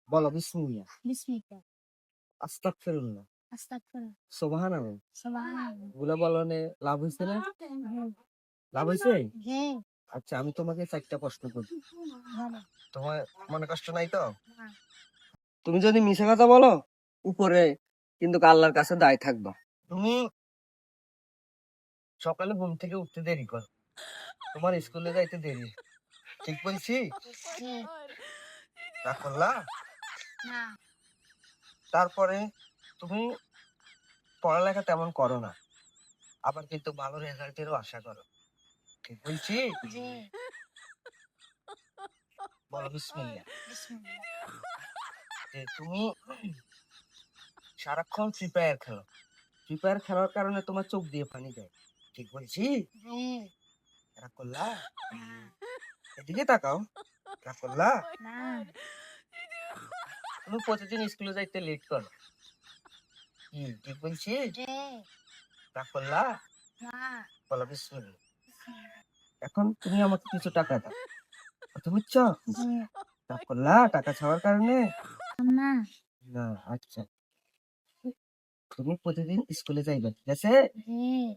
বলো বিসমিল্লাহ, বিসমিল্লাহ, আস্তাগফিরুল্লাহ, আস্তাগফিরুল্লাহ, সুবহানাল্লাহ। সুবহানাল্লাহ। গুলা বলনে লাভ হয়েছে না? হ্যাঁ, লাভ হয়েছে? হ্যাঁ, আচ্ছা, আমি তোমাকে 4টা প্রশ্ন করব। বলো। তোমার মনে কষ্ট নাই তো? না, তুমি যদি মিছা কথা বলো, উপরে কিন্তু আল্লাহর কাছে দায় থাকবা। তুমি সকালে ঘুম থেকে উঠতে দেরি করো, তোমার স্কুলে যাইতে দেরি, ঠিক বলছি? হ্যাঁ, রাগ করলা? না, তারপরে তুমি পড়ালেখা তেমন করো না, আবার কিন্তু ভালো রেজাল্টেরও আশা করো, ঠিক বলছি? জি, বলো বিসমিল্লাহ। বিসমিল্লাহ, যে তুমি সারাক্ষণ ফ্রি ফায়ার খেলো, ফ্রি ফায়ার খেলার কারণে তোমার চোখ দিয়ে পানি যায়, ঠিক বলছি? হ্যাঁ, রাগ করলা? না, এদিকে তাকাও, রাগ করলা? না, তুমি প্রতিদিন স্কুলে যাইতে লেট করো, কি ঠিক বলছি? জি, রাগ করলা? না, বলো বিসমিল্লাহ। এখন তুমি আমাকে কিছু টাকা দাও, কথা বুঝছো? হ্যাঁ, রাগ করলা টাকা ছাওয়ার কারণে? না, না, আচ্ছা, তুমি প্রতিদিন স্কুলে যাইবা, ঠিক আছে? হ্যাঁ।